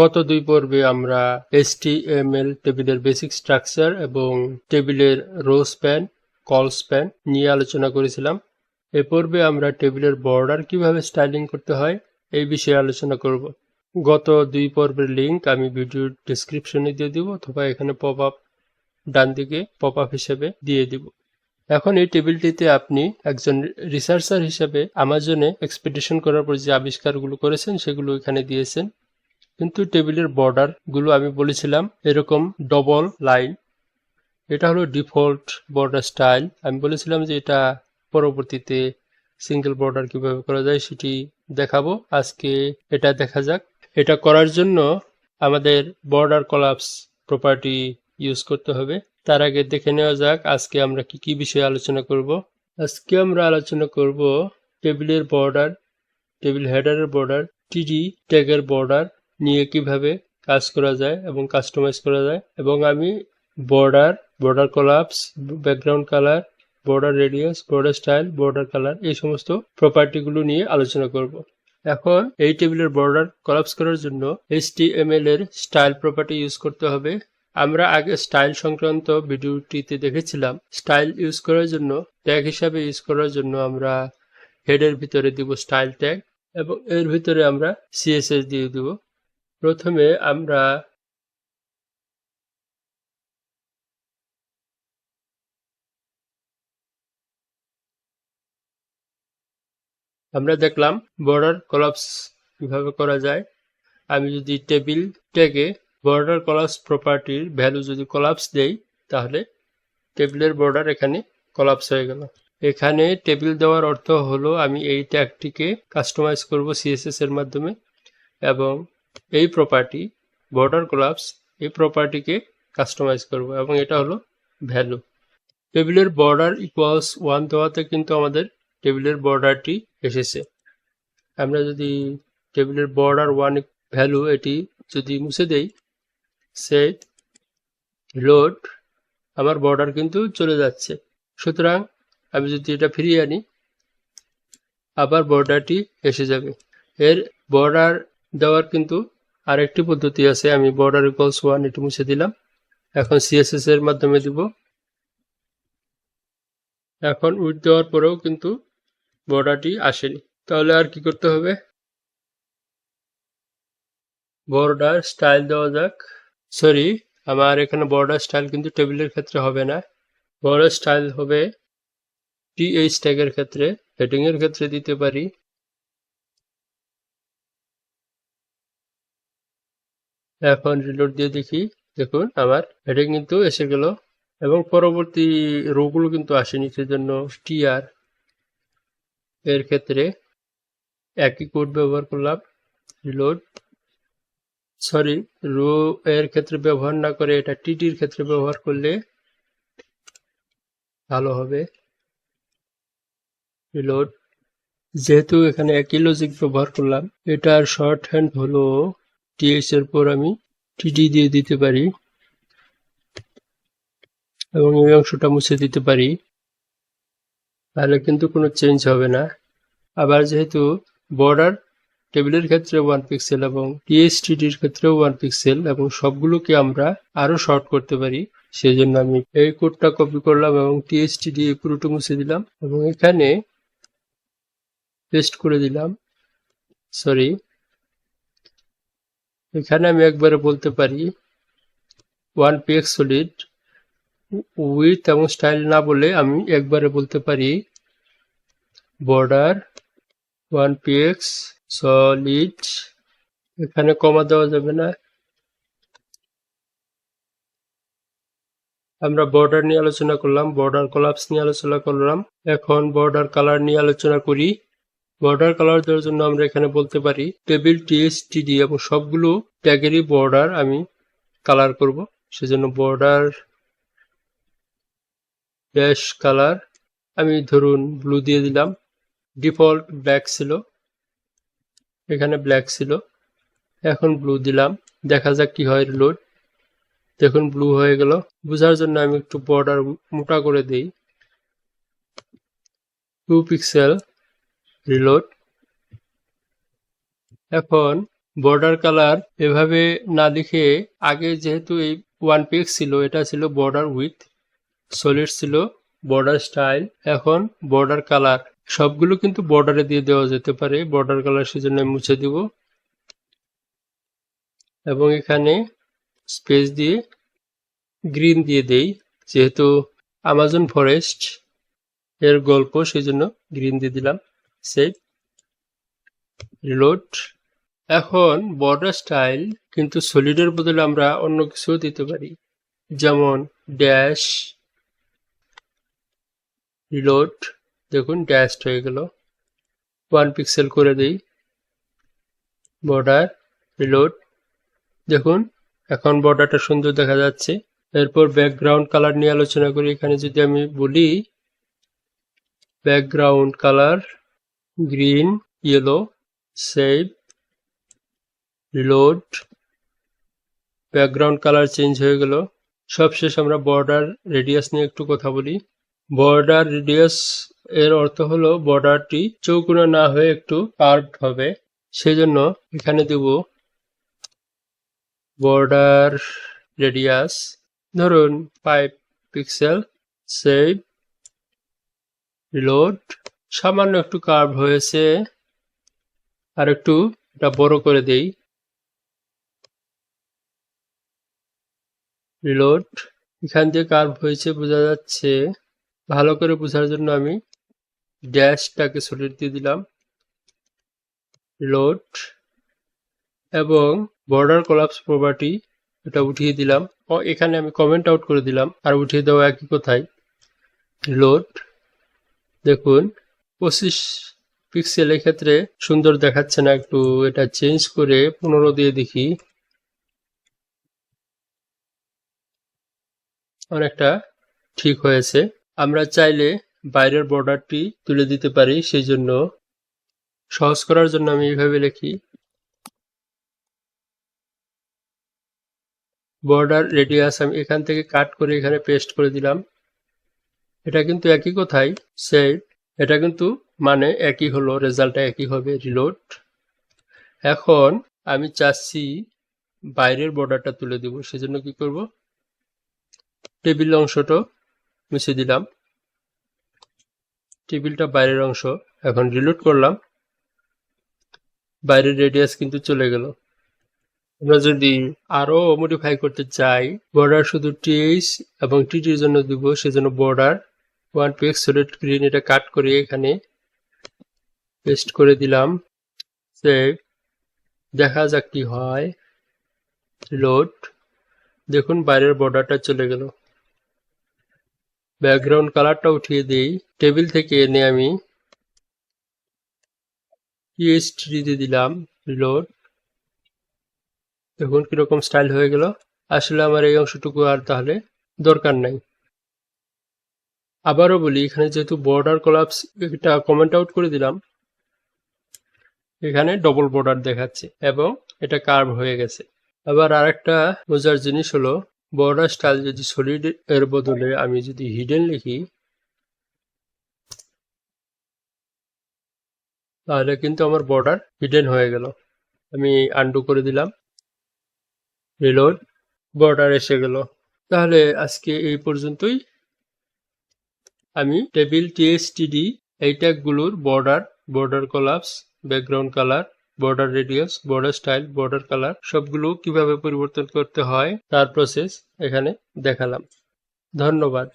গত দুই পর্বে আমরা HTML টেবিলের বেসিক স্ট্রাকচার এবং টেবিলের রো স্প্যান, কল স্প্যান নিয়ে আলোচনা করেছিলাম। এ পর্বে আমরা টেবিলের বর্ডার কিভাবে স্টাইলিং করতে হয় এই বিষয়ে আলোচনা করব। গত দুই পর্বের লিংক আমি ভিডিওর ডেসক্রিপশনে দিয়ে দিব অথবা এখানে পপ আপ ডান দিকে পপ আপ হিসেবে দিয়ে দিব। এখন এই টেবিলটিতে আপনি একজন রিসার্চার হিসেবে আমাজনে এক্সপেডিশন করার পর যে আবিষ্কারগুলো করেছেন সেগুলো এখানে দিয়েছেন। কিন্তু টেবিলের বর্ডার গুলো আমি বলেছিলাম এরকম ডবল লাইন, এটা হলো ডিফল্ট বর্ডার স্টাইল। আমি বলেছিলাম যে এটা পরবর্তীতে সিঙ্গেল বর্ডার কিভাবে করা যায় সেটি দেখাবো। আজকে এটা দেখা যাক। এটা করার জন্য আমাদের বর্ডার কলাপস প্রপার্টি ইউজ করতে হবে। তার আগে দেখে নেওয়া যাক আজকে আমরা কি কি বিষয়ে আলোচনা করব। আজকে আমরা আলোচনা করব টেবিলের বর্ডার, টেবিল হেডারের বর্ডার, টিডি ট্যাগের বর্ডার নিয়ে কিভাবে কাজ করা যায় এবং কাস্টমাইজ করা যায়, এবং আমি border collapse, background colour, border radius, border style, border colour এই সমস্ত প্রপার্টিগুলো নিয়ে আলোচনা করব। এখন এই টেবিলের বর্ডার কলাপস করার জন্য HTML এর স্টাইল প্রপার্টি ইউজ করতে হবে। আমরা আগে স্টাইল সংক্রান্ত ভিডিওটিতে দেখেছিলাম স্টাইল ইউজ করার জন্য, ট্যাগ হিসাবে ইউজ করার জন্য আমরা হেডের ভিতরে দিব স্টাইল ট্যাগ এবং এর ভিতরে আমরা CSS দিয়ে দিব। প্রথমে আমরা দেখলাম বর্ডার কলাপস কিভাবে করা যায়। আমি যদি টেবিল ট্যাগে বর্ডার কলাপস প্রপার্টির ভ্যালু যদি কলাপস দেই তাহলে টেবিলের বর্ডার এখানে কলাপস হয়ে গেল। এখানে টেবিল দেওয়ার অর্থ হলো আমি এই ট্যাগটিকে কাস্টমাইজ করব CSS এর মাধ্যমে, এবং এই প্রপার্টি বর্ডার কলাপস এই প্রপার্টিকে কাস্টমাইজ করব, এবং এটা হলো ভ্যালু। টেবিলের বর্ডার ইকুয়ালস 1 দেওয়াতে কিন্তু আমাদের টেবিলের বর্ডারটি এসেছে। আমরা যদি টেবিলের বর্ডার 1 ভ্যালু এটি যদি মুছে দেই, সেট লোড, আমার বর্ডার কিন্তু চলে যাচ্ছে। সুতরাং আমি যদি এটা ফিরিয়ে আনি আবার বর্ডারটি এসে যাবে। এর বর্ডার দেওয়ার কিন্তু আরেকটি পদ্ধতি আছে। আমি বর্ডার ইকুয়ালস 1 এটি মুছে দিলাম, এখন CSS এর মাধ্যমে দিব। এখন উইডথ দেওয়ার পরেও কিন্তু বর্ডারটি আসেনি। তাহলে আর কি করতে হবে? বর্ডার স্টাইল দেওয়া যাক। সরি, আমার এখানে বর্ডার স্টাইল কিন্তু টেবিলের ক্ষেত্রে হবে না। বর্ডার স্টাইল হবে TH ট্যাগের ক্ষেত্রে, হেডিং এর ক্ষেত্রে দিতে পারি। এখন রিলোড দিয়ে দেখি, দেখুন আমার হেডিং কিন্তু এসে গেল এবং পরবর্তী রোগুলো কিন্তু আসেনি। সেজন্য TR এর ক্ষেত্রে একই কোড ব্যবহার করলাম, রিলোড। সরি, রো এর ক্ষেত্রে ব্যবহার না করে এটা TTর ক্ষেত্রে ব্যবহার করলে ভালো হবে। রিলোড। যেহেতু এখানে একই লজিক ব্যবহার করলাম, এটার শর্ট হ্যান্ড হলো TH এর পর আমি TD দিয়ে দিতে পারি এবং এই অংশটা মুছে দিতে পারি, তাহলে কিন্তু কোনো চেঞ্জ হবে না। আবার যেহেতু বর্ডার টেবিলের ক্ষেত্রে 1 পিক্সেল এবং THTDর ক্ষেত্রেও 1 পিক্সেল এবং সবগুলোকে আমরা আরো শর্ট করতে পারি, সেজন্য আমি এই কোডটা কপি করলাম এবং THTD পুরোটা মুছে দিলাম এবং এখানে পেস্ট করে দিলাম। সরি, এখানে আমি একবারে বলতে পারি 1px সলিড, উইথ এবং স্টাইল না বলে আমি একবারে বলতে পারি বর্ডার 1px সলিড। এখানে কমা দেওয়া যাবে না। আমরা বর্ডার নিয়ে আলোচনা করলাম, বর্ডার কলাপস নিয়ে আলোচনা করলাম। এখন বর্ডার কালার নিয়ে আলোচনা করি। বর্ডার কালার দেওয়ার জন্য আমরা এখানে বলতে পারি টেবিল THTD এবং সবগুলো ট্যাগেরই বর্ডার আমি কালার করব। সেজন্য বর্ডার ড্যাশ কালার আমি ধরুন ব্লু দিয়ে দিলাম। ডিফল্ট ব্ল্যাক ছিল, এখানে ব্ল্যাক ছিল, এখন ব্লু দিলাম। দেখা যাক কি হয়। রিলোড। দেখুন ব্লু হয়ে গেল। বোঝার জন্য আমি একটু বর্ডার মোটা করে দেই, 2 পিক্সেল। রিলোড। এখন বর্ডার কালার এভাবে না লিখে আগে যেহেতু এই ওয়ান পেজ ছিল, এটা ছিল বর্ডার উইথ, সলিড ছিল বর্ডার স্টাইল, এখন বর্ডার কালার। সবগুলো কিন্তু বর্ডারে দিয়ে দেওয়া যেতে পারে। বর্ডার কালার সেজন্য আমি মুছে দিব এবং এখানে স্পেস দিয়ে গ্রিন দিয়ে দেই, যেহেতু আমাজন ফরেস্ট এর গল্প সেজন্য গ্রিন দিয়ে দিলাম। Save, reload. এখন বর্ডার স্টাইল কিন্তু সলিডের বদলে আমরা অন্য কিছুও দিতে পারি, যেমন ড্যাশ, রিলোড। দেখুন ড্যাশড হয়ে গেল। 1 পিক্সেল করে দেই, বর্ডার, রিলোড। দেখুন এখন বর্ডারটা সুন্দর দেখা যাচ্ছে। এরপর ব্যাকগ্রাউন্ড কালার নিয়ে আলোচনা করি। এখানে যদি আমি বলি background colour green, yellow, save, reload. Background colour change হয়ে গেল। সবশেষ আমরা বর্ডার রেডিয়াস নিয়ে একটু কথা বলি। বর্ডার রেডিয়াস এর অর্থ হলো বর্ডারটি চৌকোনা না হয়ে একটু কার্ভড হবে, সেজন্য এখানে দেব বর্ডার রেডিয়াস ধরুন 5 পিক্সেল। Save, reload. সামান্য একটু কার্ভ হয়েছে, আর একটু এটা বড় করে দেই, রিলোড। এখান দিয়ে কার্ভ হয়েছে বোঝা যাচ্ছে। ভালো করে বোঝার জন্য আমি ড্যাশটাকে সলিড দিয়ে দিলাম, রিলোড। এবং বর্ডার কোলাপস প্রপার্টি এটা উঠিয়ে দিলাম। এখানে আমি কমেন্ট আউট করে দিলাম, আর উঠিয়ে দেওয়া একই কথাই, রিলোড। দেখুন 25 পিক্সেল ক্ষেত্রে সুন্দর দেখাচ্ছে না, একটু এটা চেঞ্জ করে 15 দিয়ে দেখি, অনেকটা ঠিক হয়েছে। আমরা চাইলে বাইরের বর্ডারটি তুলে দিতে পারি, সেই জন্য সহজ করার জন্য আমি এইভাবে লিখি, বর্ডার রেডিয়াস আমি এখান থেকে কাট করে এখানে পেস্ট করে দিলাম। এটা কিন্তু একই কথাই, সেভ। এটা কিন্তু মানে একই হলো, রেজাল্টটা একই হবে, রিলোড। এখন আমি চাচ্ছি বাইরের বর্ডারটা তুলে দেব, সেজন্য কি করব, টেবিল অংশটা মুছে দিলাম, টেবিলটা বাইরের অংশ। এখন রিলোড করলাম, বাইরের রেডিয়াস কিন্তু চলে গেল। আমরা যদি আরো মডিফাই করতে চাই, বর্ডার শুধু টিএইচ এবং টিটির জন্য দিব, সেজন্য বর্ডার 1 পিক্স সলিড গ্রিন এটা কাট করে এখানে পেস্ট করে দিলাম। সেভ, দেখা যাক কি হয়, রিলোড। দেখুন বাইরের বর্ডারটা চলে গেল। ব্যাকগ্রাউন্ড কালারটা উঠিয়ে দেই, টেবিল থেকে এনে আমি টিএইচ3 দিয়ে দিলাম, রিলোড। দেখুন কিরকম স্টাইল হয়ে গেল। আসলে আমার এই অংশটুকু আর তাহলে দরকার নাই। আবারও বলি, এখানে যেহেতু বর্ডার কোলাপস এটা কমেন্ট আউট করে দিলাম, এখানে ডবল বর্ডার দেখাচ্ছে এবং এটা কার্ভ হয়ে গেছে। আবার আরেকটা বোঝার জিনিস হলো, বর্ডার স্টাইল যদি সলিড এর বদলে আমি যদি হিডেন লিখি, তাহলে কিন্তু আমার বর্ডার হিডেন হয়ে গেল। আমি আন্ডু করে দিলাম, রিলোড, বর্ডার এসে গেল। তাহলে আজকে এই পর্যন্তই। আমি টেবিল টিএসটিডি এই ট্যাগগুলোর border, border collapse, background colour, border radius, border style, border colour সবগুলো কিভাবে পরিবর্তন করতে হয় তার প্রসেস এখানে দেখালাম। ধন্যবাদ।